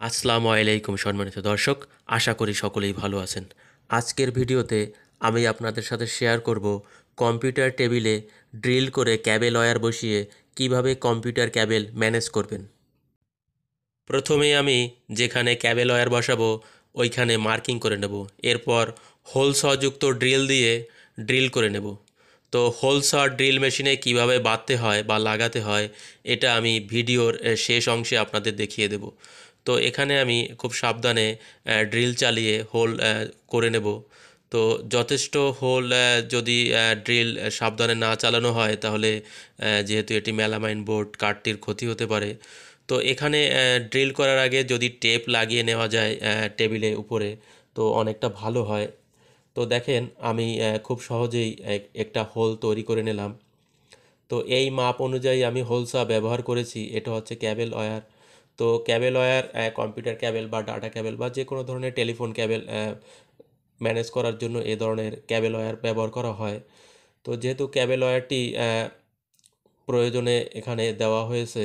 আসসালামু আলাইকুম সম্মানিত দর্শক, আশা করি সকলেই ভালো আছেন। আজকের ভিডিওতে আমি আপনাদের সাথে শেয়ার করব কম্পিউটার টেবিলে ড্রিল করে ক্যাবেল ওয়্যার বসিয়ে কিভাবে কম্পিউটার ক্যাবেল ম্যানেজ করবেন। প্রথমেই আমি যেখানে ক্যাবেল ওয়্যার বসাবো ওইখানে মার্কিং করে নেব। এরপর হোল সযুক্ত ড্রিল দিয়ে ড্রিল করে নেব। তো হোল স ড্রিল মেশিনে কিভাবে বাঁধতে হয় বা লাগাতে হয় এটা আমি ভিডিওর শেষ অংশে আপনাদের দেখিয়ে দেব। তো এখানে আমি খুব সাবধানে ড্রিল চালিয়ে হোল করে নেব। তো যথেষ্ট হোল যদি ড্রিল সাবধানে না চালানো হয় তাহলে যেহেতু এটি মেলামাইন বোর্ড কাঠটির ক্ষতি হতে পারে। তো এখানে ড্রিল করার আগে যদি টেপ লাগিয়ে নেওয়া যায় টেবিলের উপরে তো অনেকটা ভালো হয়। তো দেখেন আমি খুব সহজেই একটা হোল তৈরি করে নিলাম। তো এই মাপ অনুযায়ী আমি হোলসা ব্যবহার করেছি। এটা হচ্ছে ক্যাবেল ওয়্যার। তো ক্যাবেল ওয়্যার কম্পিউটার ক্যাবেল বা ডাটা ক্যাবেল বা যে কোনো ধরনের টেলিফোন ক্যাবেল ম্যানেজ করার জন্য এ ধরনের ক্যাবেল ওয়্যার ব্যবহার করা হয়। তো যেহেতু ক্যাবেল ওয়্যারটি প্রয়োজনে এখানে দেওয়া হয়েছে,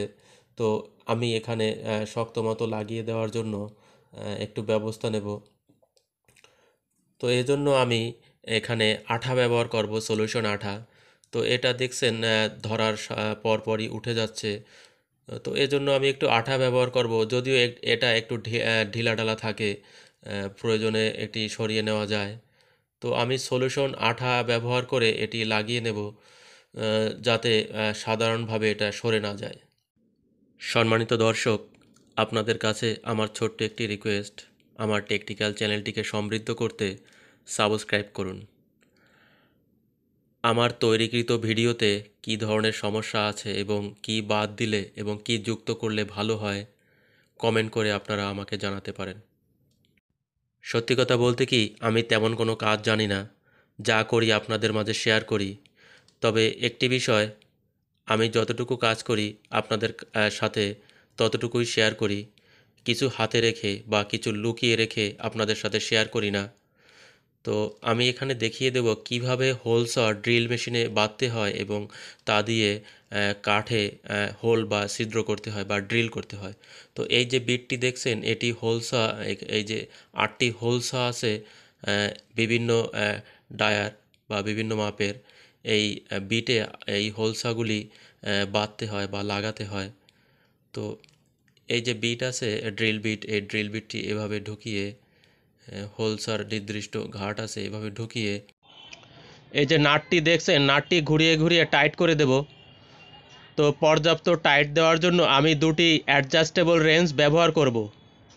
তো আমি এখানে শক্ত মতো লাগিয়ে দেওয়ার জন্য একটু ব্যবস্থা নেব। তো এজন্য আমি এখানে আঠা ব্যবহার করব, সলিউশন আঠা। তো এটা দেখছেন ধরার পরপরই উঠে যাচ্ছে। তো এজন্য আমি একটু আঠা ব্যবহার করব, যদিও এটা একটু ঢিলাঢালা থাকে, প্রয়োজনে এটি সরিয়ে নেওয়া যায়। তো আমি সলিউশন আঠা ব্যবহার করে এটি লাগিয়ে নেব, যাতে সাধারণভাবে এটা সরে না যায়। সম্মানিত দর্শক, আপনাদের কাছে আমার ছোট্ট একটি রিকোয়েস্ট, আমার টেকনিক্যাল চ্যানেলটিকে সমৃদ্ধ করতে সাবস্ক্রাইব করুন। আমার তৈরিকৃত ভিডিওতে কী ধরনের সমস্যা আছে এবং কী বাদ দিলে এবং কী যুক্ত করলে ভালো হয় কমেন্ট করে আপনারা আমাকে জানাতে পারেন। সত্যি কথা বলতে কি, আমি তেমন কোনো কাজ জানি না, যা করি আপনাদের মাঝে শেয়ার করি। তবে একটি বিষয়, আমি যতটুকু কাজ করি আপনাদের সাথে ততটুকুই শেয়ার করি। কিছু হাতে রেখে বা কিছু লুকিয়ে রেখে আপনাদের সাথে শেয়ার করি না। তো আমি এখানে দেখিয়ে দেব কিভাবে হোল স ড্রিল মেশিনে বাঁধতে হয় এবং তা দিয়ে কাঠে হোল বা ছিদ্র করতে হয় বা ড্রিল করতে হয়। তো এই যে বিটটি দেখছেন এটি হোল স, এই যে 8টি হোল স আছে বিভিন্ন ডায়ার বা বিভিন্ন মাপের। এই বিটে এই হোল সগুলি বাঁধতে হয় বা লাগাতে হয়। তো এই যে বিট আছে ড্রিল বিট, এই ড্রিল বিটটি এভাবে ঢুকিয়ে হোলসার নির্দিষ্ট ঘাট আছে এভাবে ঢুকিয়ে এই যে নাটটি দেখছেন, নাটটি ঘুরিয়ে ঘুরিয়ে টাইট করে দেব। তো পর্যাপ্ত টাইট দেওয়ার জন্য আমি দুটি অ্যাডজাস্টেবল রেঞ্জ ব্যবহার করব,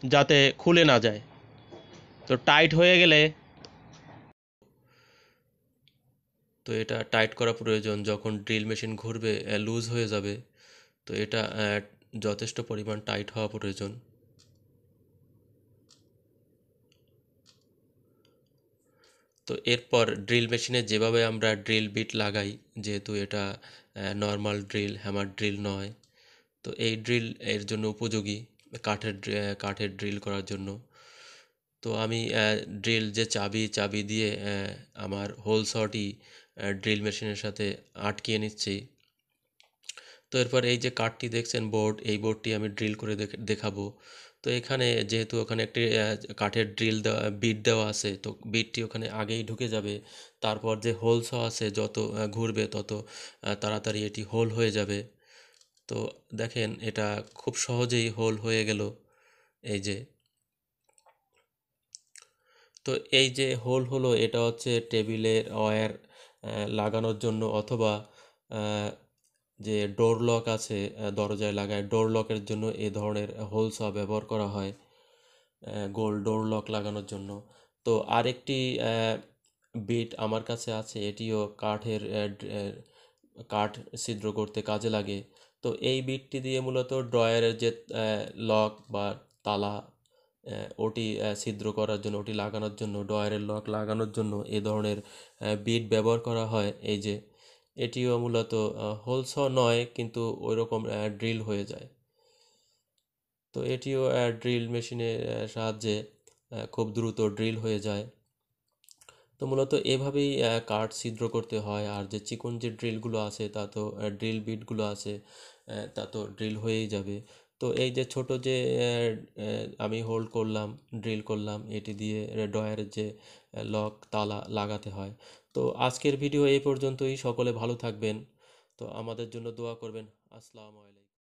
যাতে খুলে না যায়। তো টাইট হয়ে গেলে, তো এটা টাইট করা প্রয়োজন। যখন ড্রিল মেশিন ঘুরবে লুজ হয়ে যাবে, তো এটা যথেষ্ট পরিমাণ টাইট হওয়া প্রয়োজন। তো এরপর ড্রিল মেশিনে যেভাবে আমরা ড্রিল বিট লাগাই, যেহেতু এটা নর্মাল ড্রিল, হ্যামার ড্রিল নয়, তো এই ড্রিল এর জন্য উপযোগী কাঠের ড্রিল করার জন্য। তো আমি ড্রিল যে চাবি দিয়ে আমার হোল সটি ড্রিল মেশিনের সাথে আটকিয়ে নিচ্ছি। তো এরপর এই যে কাঠটি দেখছেন বোর্ড, এই বোর্ডটি আমি ড্রিল করে দেখাবো। তো এখানে যেহেতু ওখানে একটি কাঠের ড্রিল দেওয়া বিট দেওয়া আছে, তো বিটটি ওখানে আগেই ঢুকে যাবে। তারপর যে হোল স আছে যত ঘুরবে তত তাড়াতাড়ি এটি হোল হয়ে যাবে। তো দেখেন এটা খুব সহজেই হোল হয়ে গেল। এই যে, তো এই যে হোল হলো এটা হচ্ছে টেবিলের ওয়্যার লাগানোর জন্য, অথবা আহ, যে ডোর লক আছে দরজায় লাগায় ডোর লকের জন্য এ ধরনের হোল স ব্যবহার করা হয়, গোল ডোর লক লাগানোর জন্য। তো আরেকটি বিট আমার কাছে আছে, এটিও কাঠ ছিদ্র করতে কাজে লাগে। তো এই বিটটি দিয়ে মূলত ড্রয়ারের যে লক বা তালা, ওটি ছিদ্র করার জন্য, ওটি লাগানোর জন্য, ড্রয়ারের লক লাগানোর জন্য এ ধরনের বিট ব্যবহার করা হয়। এই যে এটিও মূলত হোলস নয়, কিন্তু ওই রকম ড্রিল হয়ে যায়। তো এটিও ড্রিল মেশিনের সাহায্যে খুব দ্রুত ড্রিল হয়ে যায়। তো মূলত এভাবেই কাঠ ছিদ্র করতে হয়। আর যে চিকন যে ড্রিলগুলো আছে তা তো ড্রিল বিটগুলো আছে তা তো ড্রিল হয়েই যাবে। তো তো এই যে ছোট যে আমি হোল্ড করলাম, ড্রিল করলাম, এটি দিয়ে ড্রয়ারের যে লক তালা লাগাতে হয়। তো আজকের ভিডিও এই পর্যন্তই। সকলে ভালো থাকবেন। তো আমাদের জন্য দোয়া করবেন। আসসালামু আলাইকুম।